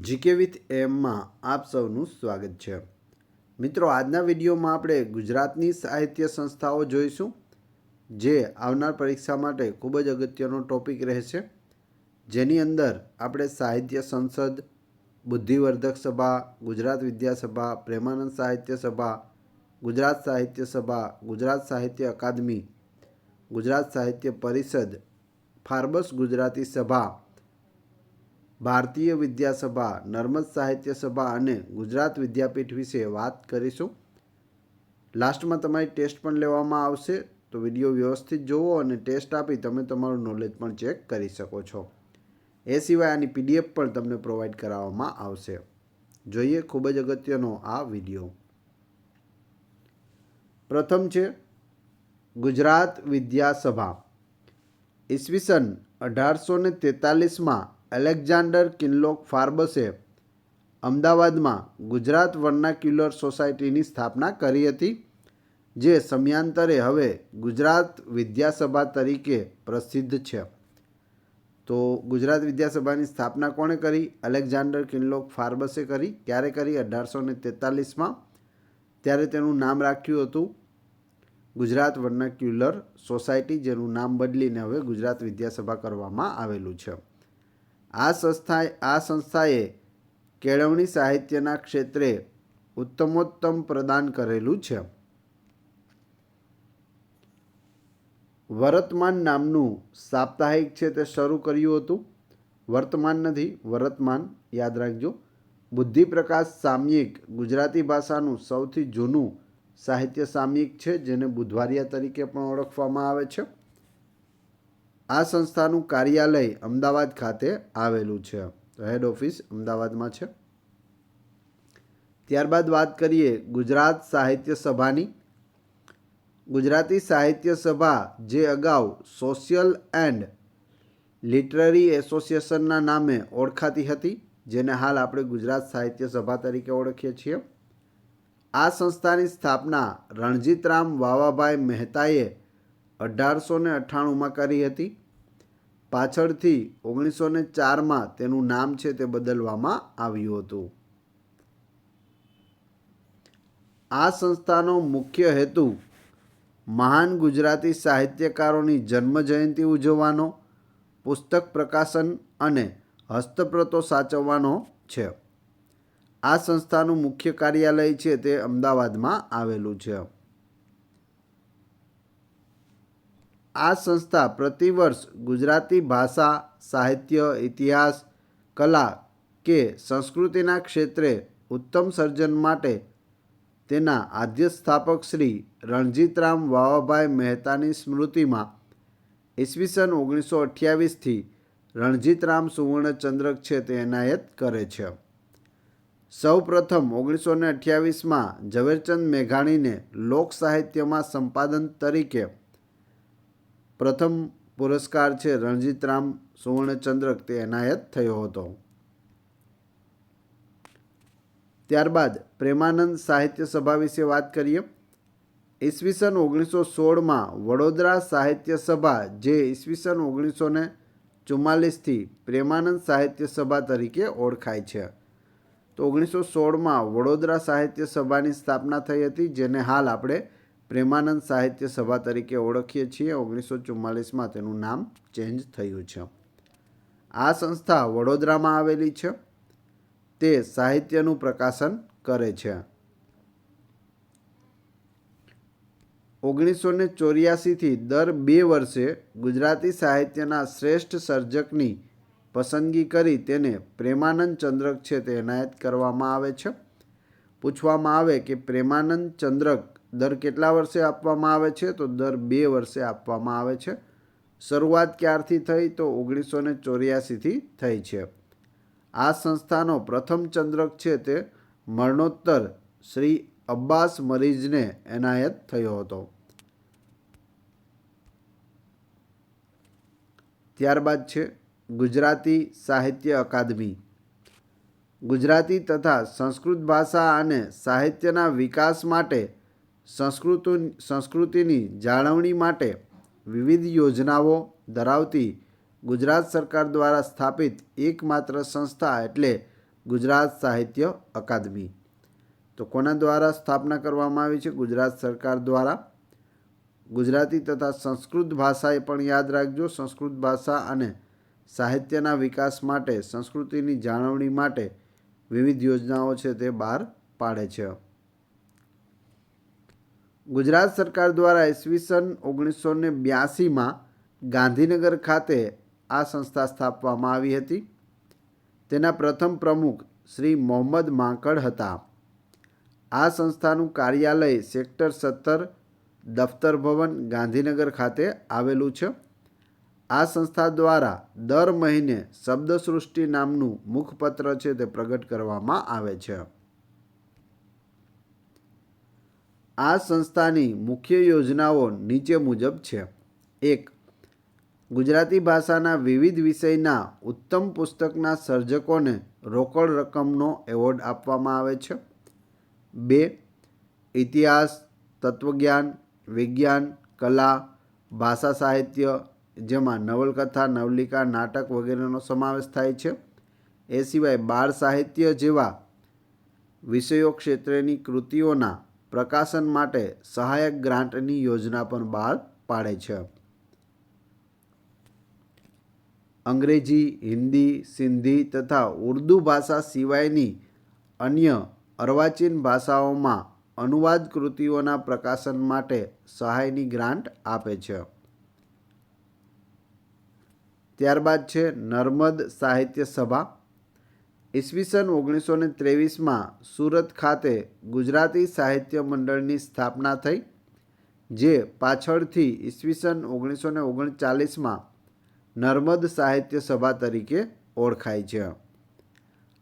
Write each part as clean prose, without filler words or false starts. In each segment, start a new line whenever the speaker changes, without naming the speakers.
GK with એમમાં આપ સૌનું સ્વાગત છે. મિત્રો, આજના વિડીયોમાં આપણે ગુજરાતની સાહિત્ય સંસ્થાઓ જોઈશું, જે આવનાર પરીક્ષા માટે ખૂબ જ અગત્યનો ટોપિક રહેશે. જેની અંદર આપણે સાહિત્ય સંસદ, બુદ્ધિવર્ધક સભા, ગુજરાત વિદ્યાસભા, પ્રેમાનંદ સાહિત્ય સભા, ગુજરાત સાહિત્ય સભા, ગુજરાત સાહિત્ય અકાદમી, ગુજરાત સાહિત્ય પરિષદ, ફાર્બસ ગુજરાતી સભા, ભારતીય વિદ્યાસભા, નર્મદ સાહિત્ય સભા અને ગુજરાત વિદ્યાપીઠ વિશે વાત કરીશું. લાસ્ટમાં તમારી ટેસ્ટ પણ લેવામાં આવશે, તો વિડીયો વ્યવસ્થિત જોવો અને ટેસ્ટ આપી તમે તમારું નોલેજ પણ ચેક કરી શકો છો. એ સિવાય આની પીડીએફ પણ તમને પ્રોવાઈડ કરાવવામાં આવશે. જોઈએ ખૂબ જ અગત્યનો આ વિડીયો. પ્રથમ છે ગુજરાત વિદ્યાસભા. ઈસવીસન 1843માં એલેક્ઝાન્ડર કિનલોક ફાર્બસે અમદાવાદમાં ગુજરાત વર્નાક્યુલર સોસાયટીની સ્થાપના કરી હતી, જે સમયાંતરે હવે ગુજરાત વિદ્યાસભા તરીકે પ્રસિદ્ધ છે. તો ગુજરાત વિદ્યાસભાની સ્થાપના કોણે કરી? એલેક્ઝાન્ડર કિનલોક ફાર્બસે કરી. ક્યારે કરી? 1843માં. ત્યારે તેનું નામ રાખ્યું હતું ગુજરાત વર્નાક્યુલર સોસાયટી, જેનું નામ બદલીને હવે ગુજરાત વિદ્યાસભા કરવામાં આવેલું છે. આ સંસ્થાએ કેળવણી સાહિત્યના ક્ષેત્રે ઉત્તમોત્તમ પ્રદાન કરેલું છે. વર્તમાન નામનું સાપ્તાહિક છે તે શરૂ કર્યું હતું. વર્તમાન નથી, વર્તમાન યાદ રાખજો. બુદ્ધિપ્રકાશ સામયિક ગુજરાતી ભાષાનું સૌથી જૂનું સાહિત્ય સામયિક છે, જેને બુધવારિયા તરીકે પણ ઓળખવામાં આવે છે. આ સંસ્થાનું કાર્યાલય અમદાવાદ ખાતે આવેલું છે. હેડ ઓફિસ અમદાવાદમાં છે. ત્યારબાદ વાત કરીએ ગુજરાત સાહિત્ય સભાની. ગુજરાતી સાહિત્ય સભા, જે અગાઉ સોશિયલ એન્ડ લિટરરી એસોસિએશનના નામે ઓળખાતી હતી, જેને હાલ આપણે ગુજરાત સાહિત્ય સભા તરીકે ઓળખીએ છીએ. આ સંસ્થાની સ્થાપના રણજીતરામ વાવાભાઈ મહેતાએ 1898માં કરી હતી. પાછળથી 1904માં તેનું નામ છે તે બદલવામાં આવ્યું હતું. આ સંસ્થાનો મુખ્ય હેતુ મહાન ગુજરાતી સાહિત્યકારોની જન્મજયંતિ ઉજવવાનો, પુસ્તક પ્રકાશન અને હસ્તપ્રતો સાચવવાનો છે. આ સંસ્થાનું મુખ્ય કાર્યાલય છે તે અમદાવાદમાં આવેલું છે. આ સંસ્થા પ્રતિવર્ષ ગુજરાતી ભાષા, સાહિત્ય, ઇતિહાસ, કલા કે સંસ્કૃતિના ક્ષેત્રે ઉત્તમ સર્જન માટે તેના આદ્ય સ્થાપક શ્રી રણજીતરામ વાવાભાઈ મહેતાની સ્મૃતિમાં ઈસવીસન 1928થી રણજીતરામ સુવર્ણચંદ્રક છે તે એનાયત કરે છે. સૌ પ્રથમ 1928માં ઝવેરચંદ મેઘાણીને લોક સાહિત્યમાં સંપાદન તરીકે પ્રથમ પુરસ્કાર છે રણજીતરામ સુવર્ણચંદ્રક તે એનાયત થયો હતો. ત્યારબાદ પ્રેમાનંદ સાહિત્ય સભા વિશે વાત કરીએ. ઈસવીસન 1916માં વડોદરા સાહિત્ય સભા, જે ઈસવીસન 1944થી પ્રેમાનંદ સાહિત્ય સભા તરીકે ઓળખાય છે. તો 1916માં વડોદરા સાહિત્ય સભાની સ્થાપના થઈ હતી, જેને હાલ આપણે પ્રેમાનંદ સાહિત્ય સભા તરીકે ઓળખીએ છીએ. 1944માં તેનું નામ ચેન્જ થયું છે. આ સંસ્થા વડોદરામાં આવેલી છે. તે સાહિત્યનું પ્રકાશન કરે છે. 1984થી દર 2 વર્ષે ગુજરાતી સાહિત્યના શ્રેષ્ઠ સર્જકની પસંદગી કરી તેને પ્રેમાનંદ ચંદ્રક છે તે એનાયત કરવામાં આવે છે. પૂછવામાં આવે કે પ્રેમાનંદ ચંદ્રક દર કેટલા વર્ષે આપવામાં આવે છે? તો દર 2 વર્ષે આપવામાં આવે છે. શરૂઆત ક્યારથી થઈ? તો 1984થી થઈ છે. આ સંસ્થાનો પ્રથમ ચંદ્રક છે તે મરણોત્તર શ્રી અબ્બાસ મરીઝને એનાયત થયો હતો. ત્યારબાદ છે ગુજરાતી સાહિત્ય અકાદમી. ગુજરાતી તથા સંસ્કૃત ભાષા અને સાહિત્યના વિકાસ માટે, સંસ્કૃતિની જાળવણી માટે વિવિધ યોજનાઓ ધરાવતી ગુજરાત સરકાર દ્વારા સ્થાપિત એકમાત્ર સંસ્થા એટલે ગુજરાત સાહિત્ય અકાદમી. તો કોના દ્વારા સ્થાપના કરવામાં આવી છે? ગુજરાત સરકાર દ્વારા. ગુજરાતી તથા સંસ્કૃત ભાષાએ પણ યાદ રાખજો, સંસ્કૃત ભાષા અને સાહિત્યના વિકાસ માટે, સંસ્કૃતિની જાળવણી માટે વિવિધ યોજનાઓ છે તે બહાર પાડે છે. ગુજરાત સરકાર દ્વારા ઈસવીસન 1982માં ગાંધીનગર ખાતે આ સંસ્થા સ્થાપવામાં આવી હતી. તેના પ્રથમ પ્રમુખ શ્રી મોહમ્મદ માંકડ હતા. આ સંસ્થાનું કાર્યાલય સેક્ટર 17 દફતર ભવન ગાંધીનગર ખાતે આવેલું છે. આ સંસ્થા દ્વારા દર મહિને શબ્દસૃષ્ટિ નામનું મુખપત્ર છે તે પ્રગટ કરવામાં આવે છે. આ સંસ્થાની મુખ્ય યોજનાઓ નીચે મુજબ છે. 1. ગુજરાતી ભાષાના વિવિધ વિષયના ઉત્તમ પુસ્તકના સર્જકોને રોકડ રકમનો એવોર્ડ આપવામાં આવે છે. 2. ઇતિહાસ, તત્વજ્ઞાન, વિજ્ઞાન, કલા, ભાષા સાહિત્ય જેમાં નવલકથા, નવલિકા, નાટક વગેરેનો સમાવેશ થાય છે. એ સિવાય બાળ સાહિત્ય જેવા વિષયો ક્ષેત્રેની કૃતિઓના પ્રકાશન માટે સહાયક ગ્રાન્ટની યોજના પણ બહાર પાડે છે. અંગ્રેજી, હિન્દી, સિંધી તથા ઉર્દૂ ભાષા સિવાયની અન્ય અર્વાચીન ભાષાઓમાં અનુવાદ કૃતિઓના પ્રકાશન માટે સહાયની ગ્રાન્ટ આપે છે. ત્યારબાદ છે નર્મદ સાહિત્ય સભા. ઈસવીસન 1923માં સુરત ખાતે ગુજરાતી સાહિત્ય મંડળની સ્થાપના થઈ, જે પાછળથી ઈસવીસન 1939માં નર્મદ સાહિત્ય સભા તરીકે ઓળખાય છે.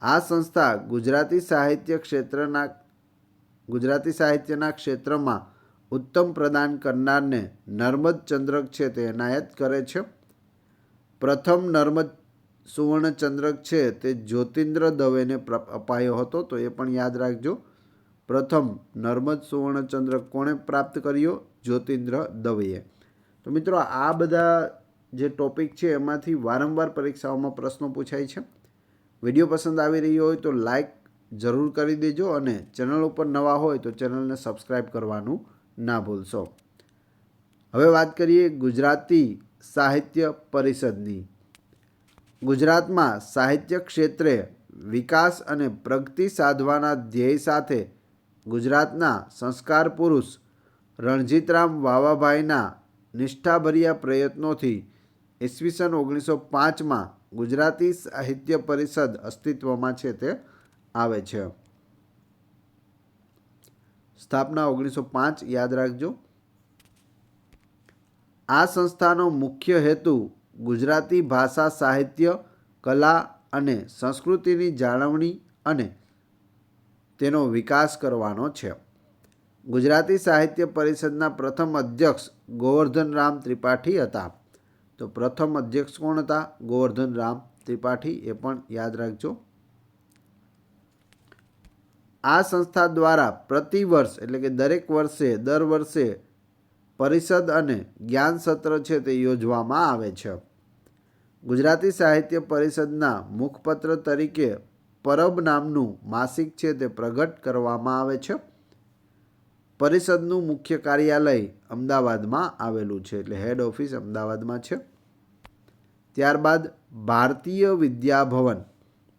આ સંસ્થા ગુજરાતી સાહિત્યના ક્ષેત્રમાં ઉત્તમ પ્રદાન કરનારને નર્મદ ચંદ્રક છે તે એનાયત કરે છે. પ્રથમ નર્મદ સુવર્ણચંદ્રક છે તે જ્યોતિન્દ્ર દવેને અપાયો હતો, તો એ પણ યાદ રાખજો. પ્રથમ નર્મદ સુવર્ણચંદ્રક કોણે પ્રાપ્ત કર્યો? જ્યોતિન્દ્ર દવેએ. તો મિત્રો, આ બધા જે ટોપિક છે એમાંથી વારંવાર પરીક્ષાઓમાં પ્રશ્નો પૂછાય છે. વિડીયો પસંદ આવી રહ્યો હોય તો લાઈક જરૂર કરી દેજો અને ચેનલ ઉપર નવા હોય તો ચેનલને સબસ્ક્રાઈબ કરવાનું ના ભૂલશો. હવે વાત કરીએ ગુજરાતી સાહિત્ય પરિષદની. ગુજરાતમાં સાહિત્ય ક્ષેત્રે વિકાસ અને પ્રગતિ સાધવાના ધ્યેય સાથે ગુજરાતના સંસ્કાર પુરુષ રણજીતરામ વાવાભાઈના નિષ્ઠાભર્યા પ્રયત્નોથી ઈસવીસન 1905માં ગુજરાતી સાહિત્ય પરિષદ અસ્તિત્વમાં છે તે આવે છે. સ્થાપના 1905 યાદ રાખજો. આ સંસ્થાનો મુખ્ય હેતુ ગુજરાતી ભાષા, સાહિત્ય, કલા અને સંસ્કૃતિની જાળવણી અને તેનો વિકાસ કરવાનો છે. ગુજરાતી સાહિત્ય પરિષદના પ્રથમ અધ્યક્ષ ગોવર્ધનરામ ત્રિપાઠી હતા. તો પ્રથમ અધ્યક્ષ કોણ હતા? ગોવર્ધનરામ ત્રિપાઠી, એ પણ યાદ રાખજો. આ સંસ્થા દ્વારા પ્રતિવર્ષ એટલે કે દર વર્ષે પરિષદ અને જ્ઞાન સત્ર છે તે યોજવામાં આવે છે. ગુજરાતી સાહિત્ય પરિષદના મુખપત્ર તરીકે પરબ નામનું માસિક છે તે પ્રગટ કરવામાં આવે છે. પરિષદનું મુખ્ય કાર્યાલય અમદાવાદમાં આવેલું છે, એટલે હેડ ઓફિસ અમદાવાદમાં છે. ત્યારબાદ ભારતીય વિદ્યાભવન,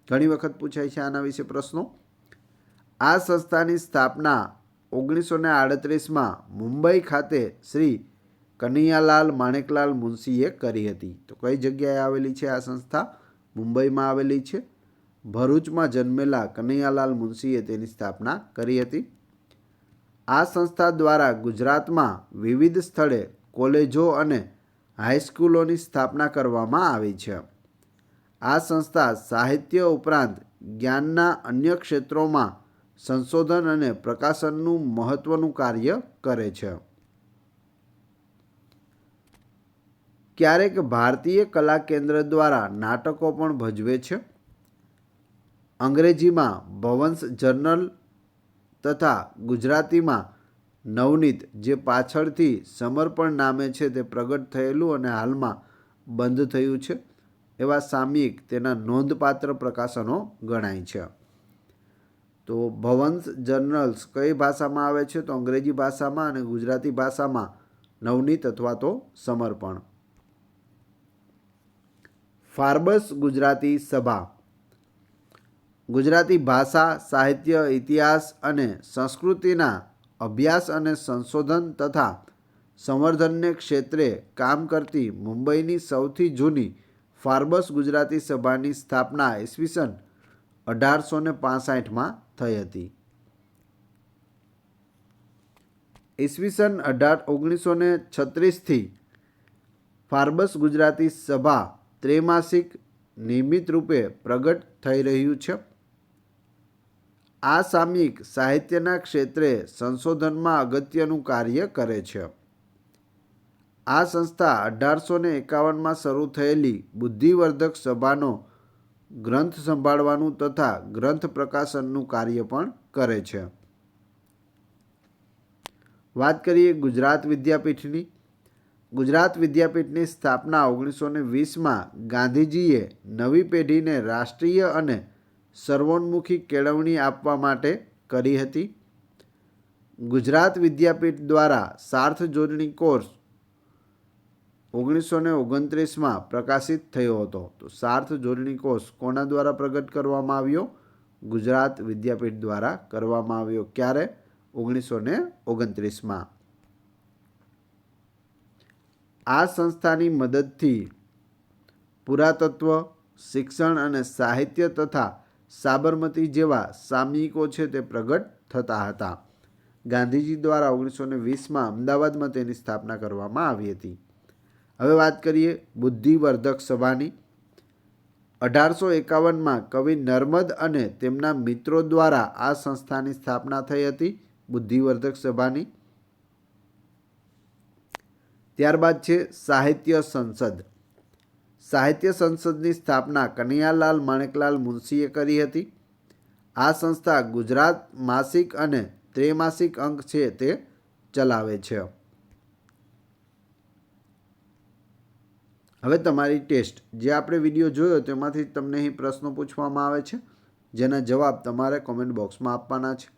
ઘણી વખત પૂછાય છે આના વિશે પ્રશ્નો. આ સંસ્થાની સ્થાપના 1938માં મુંબઈ ખાતે શ્રી કનૈયાલાલ માણેકલાલ મુનશીએ કરી હતી. તો કઈ જગ્યાએ આવેલી છે આ સંસ્થા? મુંબઈમાં આવેલી છે. ભરૂચમાં જન્મેલા કનૈયાલાલ મુનશીએ તેની સ્થાપના કરી હતી. આ સંસ્થા દ્વારા ગુજરાતમાં વિવિધ સ્થળે કોલેજો અને હાઈસ્કૂલોની સ્થાપના કરવામાં આવી છે. આ સંસ્થા સાહિત્ય ઉપરાંત જ્ઞાનના અન્ય ક્ષેત્રોમાં સંશોધન અને પ્રકાશનનું મહત્વનું કાર્ય કરે છે. ક્યારેક ભારતીય કલા કેન્દ્ર દ્વારા નાટકો પણ ભજવે છે. અંગ્રેજીમાં ભવંસ જર્નલ તથા ગુજરાતીમાં નવનીત, જે પાછળથી સમર્પણ નામે છે તે પ્રગટ થયેલું અને હાલમાં બંધ થયું છે. એવા સામયિક તેના નોંધપાત્ર પ્રકાશનો ગણાય છે. તો ભવંસ જર્નલ્સ કઈ ભાષામાં આવે છે? તો અંગ્રેજી ભાષામાં અને ગુજરાતી ભાષામાં નવનીત અથવા તો સમર્પણ. ફાર્બસ ગુજરાતી સભા ગુજરાતી ભાષા, સાહિત્ય, ઇતિહાસ અને સંસ્કૃતિના અભ્યાસ અને સંશોધન તથા સંવર્ધનને ક્ષેત્રે કામ કરતી મુંબઈની સૌથી જૂની ફાર્બસ ગુજરાતી સભાની સ્થાપના ઈસવીસન 1865માં થઈ હતી. ઈસવીસન 1936થી ફાર્બસ ગુજરાતી સભા ત્રૈમાસિક નિયમિત રૂપે પ્રગટ થઈ રહ્યું છે. આ સામયિક સાહિત્યના ક્ષેત્રે સંશોધનમાં અગત્યનું કાર્ય કરે છે. આ સંસ્થા 1851માં શરૂ થયેલી બુદ્ધિવર્ધક સભાનો ગ્રંથ સંભાળવાનું તથા ગ્રંથ પ્રકાશનનું કાર્ય પણ કરે છે. વાત કરીએ ગુજરાત વિદ્યાપીઠની. ગુજરાત વિદ્યાપીઠની સ્થાપના 1920માં ગાંધીજીએ નવી પેઢીને રાષ્ટ્રીય અને સર્વોન્મુખી કેળવણી આપવા માટે કરી હતી. ગુજરાત વિદ્યાપીઠ દ્વારા સાર્થ જોડણી કોર્સ 1929માં પ્રકાશિત થયો હતો. તો સાર્થ જોડણી કોર્સ કોના દ્વારા પ્રગટ કરવામાં આવ્યો? ગુજરાત વિદ્યાપીઠ દ્વારા કરવામાં આવ્યો. ક્યારે? 1929માં. આ સંસ્થાની મદદથી પુરાતત્વ, શિક્ષણ અને સાહિત્ય તથા સાબરમતી જેવા સામયિકો છે તે પ્રગટ થતા હતા. ગાંધીજી દ્વારા 1920માં અમદાવાદમાં તેની સ્થાપના કરવામાં આવી હતી. હવે વાત કરીએ બુદ્ધિવર્ધક સભાની. 1851માં કવિ નર્મદ અને તેમના મિત્રો દ્વારા આ સંસ્થાની સ્થાપના થઈ હતી, બુદ્ધિવર્ધક સભાની. ત્યારબાદ છે સાહિત્ય સંસદ. સાહિત્ય સંસદની સ્થાપના કનૈયાલાલ માણેકલાલ મુનશીએ કરી હતી. આ સંસ્થા ગુજરાત માસિક અને ત્રૈમાસિક અંક છે તે ચલાવે છે. હવે તમારી ટેસ્ટ, જે આપણે વિડીયો જોયો તેમાંથી તમને અહીં પ્રશ્નો પૂછવામાં આવે છે, જેના જવાબ તમારે કોમેન્ટ બોક્સમાં આપવાના છે,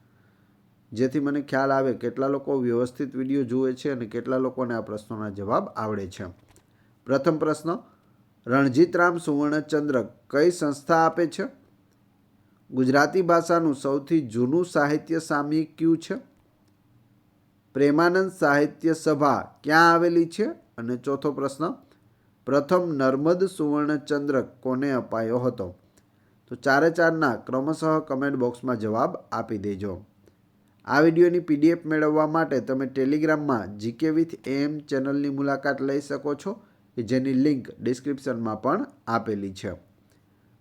જેથી મને ખ્યાલ આવે કેટલા લોકો વ્યવસ્થિત વિડીયો જુએ છે અને કેટલા લોકોને આ પ્રશ્નોના જવાબ આવડે છે. પ્રથમ પ્રશ્ન, રણજીતરામ સુવર્ણચંદ્રક કઈ સંસ્થા આપે છે? ગુજરાતી ભાષાનું સૌથી જૂનું સાહિત્ય સામયિક કયું છે? પ્રેમાનંદ સાહિત્ય સભા ક્યાં આવેલી છે? અને ચોથો પ્રશ્ન, પ્રથમ નર્મદ સુવર્ણચંદ્રક કોને અપાયો હતો? તો ચારે ચારના ક્રમશઃ કમેન્ટ બોક્સમાં જવાબ આપી દેજો. આ વિડીયોની PDF મેળવવા માટે તમે ટેલિગ્રામમાં GK with AM ચેનલની મુલાકાત લઈ શકો છો, કે જેની લિંક ડિસ્ક્રિપ્શનમાં પણ આપેલી છે.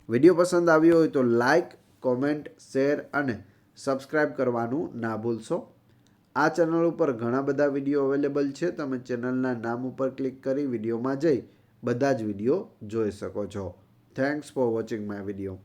વિડીયો પસંદ આવ્યો હોય તો લાઇક, કોમેન્ટ, શેર અને સબસ્ક્રાઈબ કરવાનું ના ભૂલશો. આ ચેનલ ઉપર ઘણા બધા વિડીયો અવેલેબલ છે. તમે ચેનલના નામ ઉપર ક્લિક કરી વિડીયોમાં જઈ બધા જ વિડીયો જોઈ શકો છો. Thanks for watching my video.